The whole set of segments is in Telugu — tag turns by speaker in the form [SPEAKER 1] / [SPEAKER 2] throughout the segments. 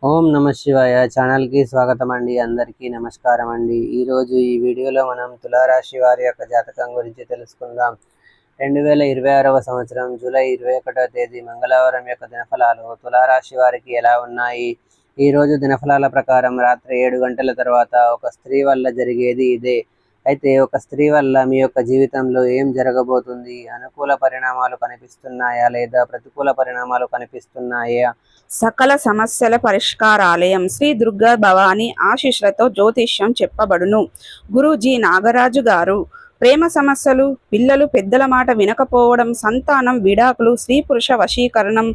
[SPEAKER 1] ఓం నమ శివాయ ఛానల్ కి స్వాగతం అండి. అందరికీ నమస్కారం అండి. ఈరోజు ఈ వీడియోలో మనం తులారాశి వారి యొక్క జాతకం గురించి తెలుసుకుందాం. 2026వ సంవత్సరం జూలై 21వ తేదీ మంగళవారం యొక్క దినఫలాలు తులారాశి వారికి ఎలా ఉన్నాయి? ఈ రోజు దినఫలాల ప్రకారం రాత్రి 7 గంటల తర్వాత ఒక స్త్రీ వల్ల జరిగేది ఇదే. అయితే ఒక స్త్రీ వల్ల మీ యొక్క జీవితంలో ఏం జరగబోతుంది? అనుకూల పరిణామాలు కనిపిస్తున్నాయా లేదా ప్రతికూల పరిణామాలు కనిపిస్తున్నాయా?
[SPEAKER 2] సకల సమస్యల పరిష్కారాలయం శ్రీ దుర్గా భవాని ఆశీస్సులతో జ్యోతిష్యం చెప్పబడును. గురూజీ నాగరాజు గారు. ప్రేమ సమస్యలు, పిల్లలు పెద్దల మాట వినకపోవడం, సంతానం, విడాకులు, స్త్రీ పురుష వశీకరణం,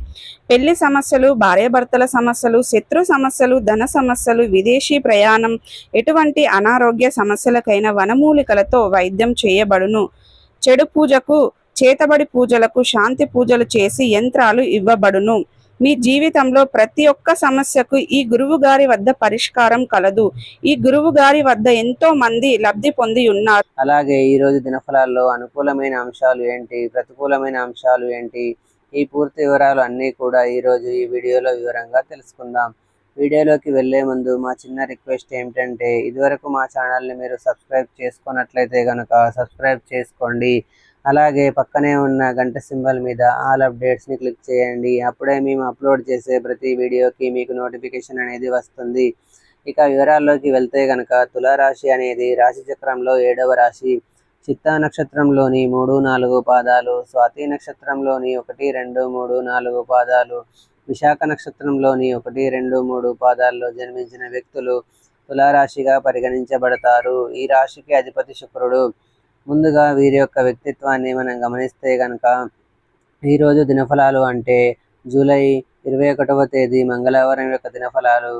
[SPEAKER 2] పెళ్లి సమస్యలు, భార్యాభర్తల సమస్యలు, శత్రు సమస్యలు, ధన సమస్యలు, విదేశీ ప్రయాణం, ఎటువంటి అనారోగ్య సమస్యలకైనా వనమూలికలతో వైద్యం చేయబడును. చెడు పూజకు, చేతబడి పూజలకు శాంతి పూజలు చేసి యంత్రాలు ఇవ్వబడును. మీ జీవితంలో ప్రతి ఒక్క సమస్యకు ఈ గురువు గారి వద్ద పరిష్కారం కలదు. ఈ గురువు గారి వద్ద ఎంతో మంది లబ్ధి పొంది ఉన్నారు.
[SPEAKER 1] అలాగే ఈ రోజు దినఫలాల్లో అనుకూలమైన అంశాలు ఏంటి, ప్రతికూలమైన అంశాలు ఏంటి, ఈ పూర్తి వివరాలు అన్నీ కూడా ఈరోజు ఈ వీడియోలో వివరంగా తెలుసుకుందాం. వీడియోలోకి వెళ్లే ముందు మా చిన్న రిక్వెస్ట్ ఏమిటంటే, ఇదివరకు మా ఛానల్ని మీరు సబ్స్క్రైబ్ చేసుకున్నట్లయితే కనుక సబ్స్క్రైబ్ చేసుకోండి. అలాగే పక్కనే ఉన్న గంట సింబల్ మీద ఆల్ అప్డేట్స్ని క్లిక్ చేయండి. అప్పుడే మేము అప్లోడ్ చేసే ప్రతి వీడియోకి మీకు నోటిఫికేషన్ అనేది వస్తుంది. ఇక వివరాల్లోకి వెళ్తే కనుక తులారాశి అనేది రాశి చక్రంలో 7వ రాశి. చిత్తా నక్షత్రంలోని 3, 4 పాదాలు, స్వాతి నక్షత్రంలోని 1, 2, 3, 4 పాదాలు, విశాఖ నక్షత్రంలోని 1, 2, 3 పాదాల్లో జన్మించిన వ్యక్తులు తులారాశిగా పరిగణించబడతారు. ఈ రాశికి అధిపతి శుక్రుడు. ముందుగా వీరి యొక్క వ్యక్తిత్వాన్ని మనం గమనిస్తే కనుక ఈరోజు దినఫలాలు అంటే జూలై 21వ తేదీ మంగళవారం యొక్క దినఫలాలు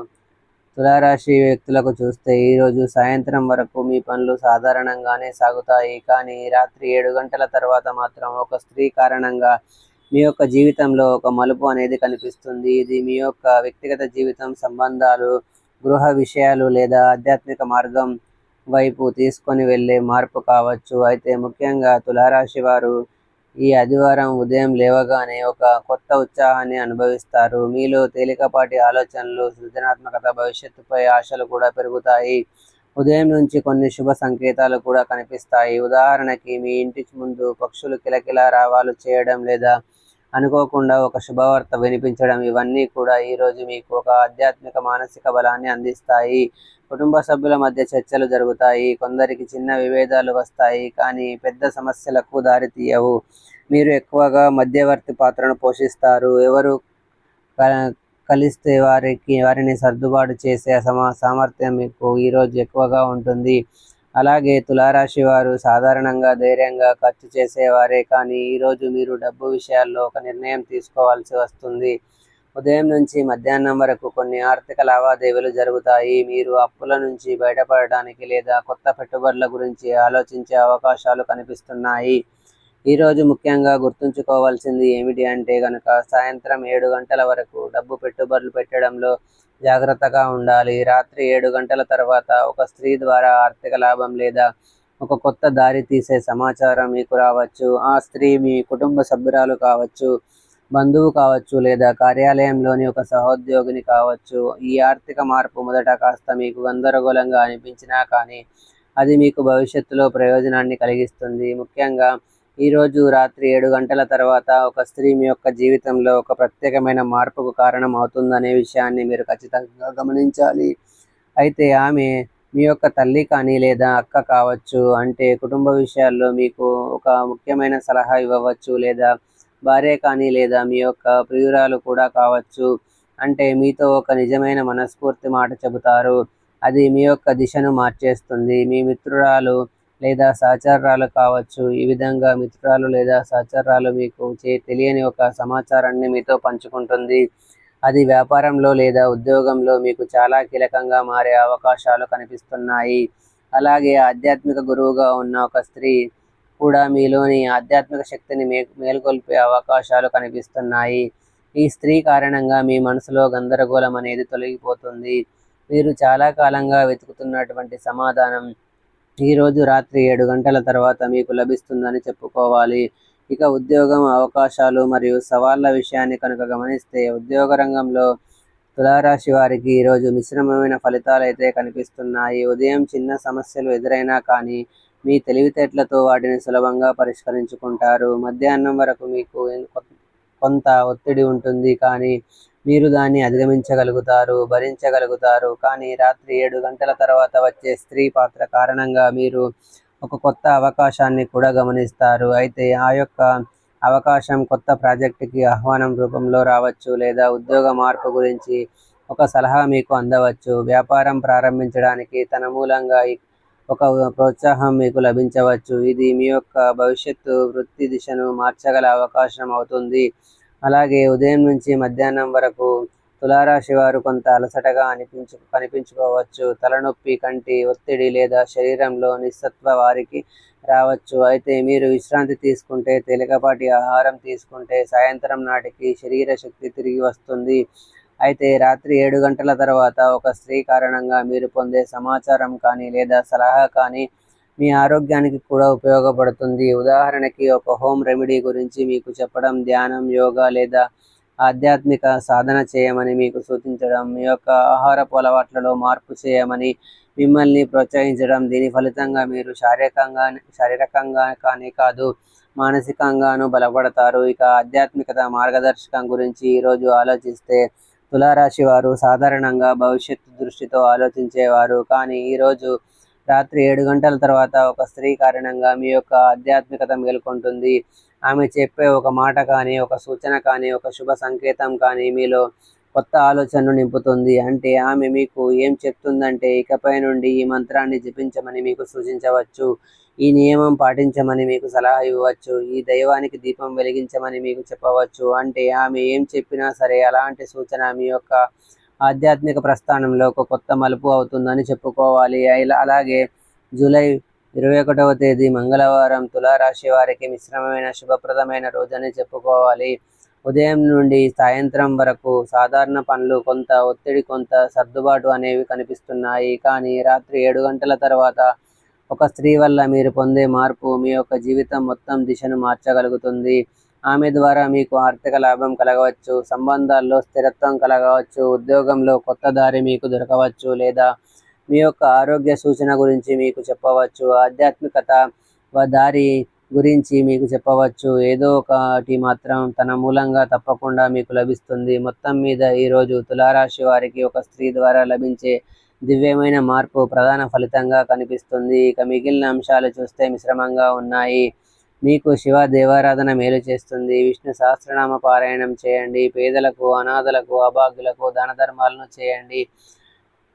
[SPEAKER 1] తులారాశి వ్యక్తులకు చూస్తే ఈరోజు సాయంత్రం వరకు మీ పనులు సాధారణంగానే సాగుతాయి. కానీ రాత్రి 7 గంటల తర్వాత మాత్రం ఒక స్త్రీ కారణంగా మీ యొక్క జీవితంలో ఒక మలుపు అనేది కనిపిస్తుంది. ఇది మీ యొక్క వ్యక్తిగత జీవితం, సంబంధాలు, గృహ విషయాలు లేదా ఆధ్యాత్మిక మార్గం వైపు తీసుకొని వెళ్ళే మార్పు కావచ్చు. అయితే ముఖ్యంగా తులారాశి వారు ఈ ఆదివారం ఉదయం లేవగానే ఒక కొత్త ఉత్సాహాన్ని అనుభవిస్తారు. మీలో తేలికపాటి ఆలోచనలు, సృజనాత్మకత, భవిష్యత్తుపై ఆశలు కూడా పెరుగుతాయి. ఉదయం నుంచి కొన్ని శుభ సంకేతాలు కూడా కనిపిస్తాయి. ఉదాహరణకి మీ ఇంటి ముందు పక్షులు కిలకిలా రావాలు చేయడం లేదా అనుకోకుండా ఒక శుభవార్త వినిపించడం, ఇవన్నీ కూడా ఈరోజు మీకు ఒక ఆధ్యాత్మిక మానసిక బలాన్ని అందిస్తాయి. కుటుంబ సభ్యుల మధ్య చర్చలు జరుగుతాయి. కొందరికి చిన్న విభేదాలు వస్తాయి, కానీ పెద్ద సమస్యలకు దారితీయవు. మీరు ఎక్కువగా మధ్యవర్తి పాత్రను పోషిస్తారు. ఎవరు కలిస్తే వారిని సర్దుబాటు చేసే సామర్థ్యం మీకు ఈరోజు ఎక్కువగా ఉంటుంది. అలాగే తులారాశి వారు సాధారణంగా ధైర్యంగా ఖర్చు చేసేవారే, కానీ ఈరోజు మీరు డబ్బు విషయాల్లో ఒక నిర్ణయం తీసుకోవాల్సి వస్తుంది. ఉదయం నుంచి మధ్యాహ్నం వరకు కొన్ని ఆర్థిక లావాదేవీలు జరుగుతాయి. మీరు అప్పుల నుంచి బయటపడడానికి లేదా కొత్త పెట్టుబడుల గురించి ఆలోచించే అవకాశాలు కనిపిస్తున్నాయి. ఈరోజు ముఖ్యంగా గుర్తుంచుకోవాల్సింది ఏమిటి అంటే కనుక సాయంత్రం 7 గంటల వరకు డబ్బు పెట్టుబడులు పెట్టడంలో జాగ్రత్తగా ఉండాలి. రాత్రి 7 గంటల తర్వాత ఒక స్త్రీ ద్వారా ఆర్థిక లాభం లేదా ఒక కొత్త దారి తీసే సమాచారం మీకు రావచ్చు. ఆ స్త్రీ మీ కుటుంబ సభ్యురాలు కావచ్చు, బంధువు కావచ్చు లేదా కార్యాలయంలోని ఒక సహోద్యోగిని కావచ్చు. ఈ ఆర్థిక మార్పు మొదట కాస్త మీకు గందరగోళంగా అనిపించినా కానీ అది మీకు భవిష్యత్తులో ప్రయోజనాన్ని కలిగిస్తుంది. ముఖ్యంగా ఈరోజు రాత్రి 7 గంటల తర్వాత ఒక స్త్రీ మీ యొక్క జీవితంలో ఒక ప్రత్యేకమైన మార్పుకు కారణం అవుతుందనే విషయాన్ని మీరు ఖచ్చితంగా గమనించాలి. అయితే ఆమె మీ యొక్క తల్లి కానీ లేదా అక్క కావచ్చు. అంటే కుటుంబ విషయాల్లో మీకు ఒక ముఖ్యమైన సలహా ఇవ్వవచ్చు, లేదా భార్య కానీ లేదా మీ యొక్క ప్రియురాలు కూడా కావచ్చు. అంటే మీతో ఒక నిజమైన మనస్ఫూర్తి మాట చెబుతారు. అది మీ యొక్క దిశను మార్చేస్తుంది. మీ మిత్రురాలు లేదా సహచరురాలు కావచ్చు. ఈ విధంగా మిత్రురాలు లేదా సహచరురాలు మీకు తెలియని ఒక సమాచారాన్ని మీతో పంచుకుంటుంది. అది వ్యాపారంలో లేదా ఉద్యోగంలో మీకు చాలా కీలకంగా మారే అవకాశాలు కనిపిస్తున్నాయి. అలాగే ఆధ్యాత్మిక గురువుగా ఉన్న ఒక స్త్రీ కూడా మీలోని ఆధ్యాత్మిక శక్తిని మేల్కొల్పే అవకాశాలు కనిపిస్తున్నాయి. ఈ స్త్రీ కారణంగా మీ మనసులో గందరగోళం అనేది తొలగిపోతుంది. మీరు చాలా కాలంగా వెతుకుతున్నటువంటి సమాధానం ఈరోజు రాత్రి 7 గంటల తర్వాత మీకు లభిస్తుందని చెప్పుకోవాలి. ఇక ఉద్యోగం, అవకాశాలు మరియు సవాళ్ళ విషయాన్ని కనుక గమనిస్తే ఉద్యోగ రంగంలో తులారాశి వారికి ఈరోజు మిశ్రమమైన ఫలితాలు అయితే కనిపిస్తున్నాయి. ఉదయం చిన్న సమస్యలు ఎదురైనా కానీ మీ తెలివితేటలతో వాటిని సులభంగా పరిష్కరించుకుంటారు. మధ్యాహ్నం వరకు మీకు కొంత ఒత్తిడి ఉంటుంది, కానీ మీరు దాన్ని అధిగమించగలుగుతారు, భరించగలుగుతారు. కానీ రాత్రి 7 గంటల తర్వాత వచ్చే స్త్రీ పాత్ర కారణంగా మీరు ఒక కొత్త అవకాశాన్ని కూడా గమనిస్తారు. అయితే ఆ యొక్క అవకాశం కొత్త ప్రాజెక్టుకి ఆహ్వానం రూపంలో రావచ్చు, లేదా ఉద్యోగ మార్పు గురించి ఒక సలహా మీకు అందవచ్చు. వ్యాపారం ప్రారంభించడానికి తన మూలంగా ఒక ప్రోత్సాహం మీకు లభించవచ్చు. ఇది మీ యొక్క భవిష్యత్తు వృత్తి దిశను మార్చగల అవకాశం అవుతుంది. అలాగే ఉదయం నుంచి మధ్యాహ్నం వరకు తులారాశి వారు కొంత అలసటగా కనిపించుకోవచ్చు. తలనొప్పి, కంటి ఒత్తిడి లేదా శరీరంలో నిస్సత్వ వారికి రావచ్చు. అయితే మీరు విశ్రాంతి తీసుకుంటే, తేలికపాటి ఆహారం తీసుకుంటే సాయంత్రం నాటికి శరీర శక్తి తిరిగి వస్తుంది. అయితే రాత్రి 7 గంటల తర్వాత ఒక స్త్రీ కారణంగా మీరు పొందే సమాచారం కానీ లేదా సలహా కానీ మీ ఆరోగ్యానికి కూడా ఉపయోగపడుతుంది. ఉదాహరణకి ఒక హోమ్ రెమెడీ గురించి మీకు చెప్పడం, ధ్యానం, యోగా లేదా ఆధ్యాత్మిక సాధన చేయమని మీకు సూచించడం, మీ యొక్క ఆహారపు అలవాట్లలో మార్పు చేయమని మిమ్మల్ని ప్రోత్సహించడం. దీని ఫలితంగా మీరు శారీరకంగా కానీ కాదు, మానసికంగానూ బలపడతారు. ఇక ఆధ్యాత్మికత మార్గదర్శకం గురించి ఈరోజు ఆలోచిస్తే, తులారాశి వారు సాధారణంగా భవిష్యత్తు దృష్టితో ఆలోచించేవారు. కానీ ఈరోజు రాత్రి 7 గంటల తర్వాత ఒక స్త్రీ కారణంగా మీ యొక్క ఆధ్యాత్మికత మేల్కొంటుంది. ఆమె చెప్పే ఒక మాట కానీ, ఒక సూచన కానీ, ఒక శుభ సంకేతం కానీ మీలో కొత్త ఆలోచనను నింపుతుంది. అంటే ఆమె మీకు ఏం చెప్తుందంటే, ఇకపై నుండి ఈ మంత్రాన్ని జపించమని మీకు సూచించవచ్చు, ఈ నియమం పాటించమని మీకు సలహా ఇవ్వచ్చు, ఈ దైవానికి దీపం వెలిగించమని మీకు చెప్పవచ్చు. అంటే ఆమె ఏం చెప్పినా సరే అలాంటి సూచన మీ యొక్క ఆధ్యాత్మిక ప్రస్థానంలో ఒక కొత్త మలుపు అవుతుందని చెప్పుకోవాలి. అలాగే జూలై 21వ తేదీ మంగళవారం తులారాశి వారికి మిశ్రమమైన శుభప్రదమైన రోజని చెప్పుకోవాలి. ఉదయం నుండి సాయంత్రం వరకు సాధారణ పనులు, కొంత ఒత్తిడి, కొంత సర్దుబాటు అనేవి కనిపిస్తున్నాయి. కానీ రాత్రి 7 గంటల తర్వాత ఒక స్త్రీ వల్ల మీరు పొందే మార్పు మీ యొక్క జీవితం మొత్తం దిశను మార్చగలుగుతుంది. ఆమె ద్వారా మీకు ఆర్థిక లాభం కలగవచ్చు, సంబంధాల్లో స్థిరత్వం కలగవచ్చు, ఉద్యోగంలో కొత్త దారి మీకు దొరకవచ్చు, లేదా మీ యొక్క ఆరోగ్య సూచన గురించి మీకు చెప్పవచ్చు, ఆధ్యాత్మికత దారి గురించి మీకు చెప్పవచ్చు. ఏదో ఒకటి మాత్రం తన మూలంగా తప్పకుండా మీకు లభిస్తుంది. మొత్తం మీద ఈరోజు తులారాశి వారికి ఒక స్త్రీ ద్వారా లభించే దివ్యమైన మార్పు ప్రధాన ఫలితంగా కనిపిస్తుంది. ఇక మిగిలిన అంశాలు చూస్తే మిశ్రమంగా ఉన్నాయి. మీకు శివ దేవారాధన మేలు చేస్తుంది. విష్ణు సహస్రనామ పారాయణం చేయండి. పేదలకు, అనాథలకు, అభాగ్యులకు దాన ధర్మాలను చేయండి.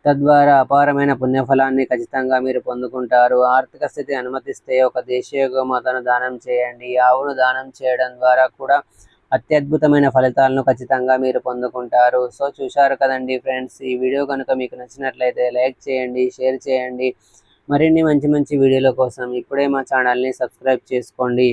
[SPEAKER 1] తద్వారా అపారమైన పుణ్యఫలాన్ని ఖచ్చితంగా మీరు పొందుకుంటారు. ఆర్థిక స్థితి అనుమతిస్తే ఒక దేశీయ గోమాతను దానం చేయండి. ఆవును దానం చేయడం ద్వారా కూడా అత్యద్భుతమైన ఫలితాలను ఖచ్చితంగా మీరు పొందుకుంటారు. సో చూశారు కదండి ఫ్రెండ్స్, ఈ వీడియో కనుక మీకు నచ్చినట్లయితే లైక్ చేయండి, షేర్ చేయండి. మరిన్ని మంచి మంచి వీడియోల కోసం ఇప్పుడే మా ఛానల్ని సబ్స్క్రైబ్ చేసుకోండి.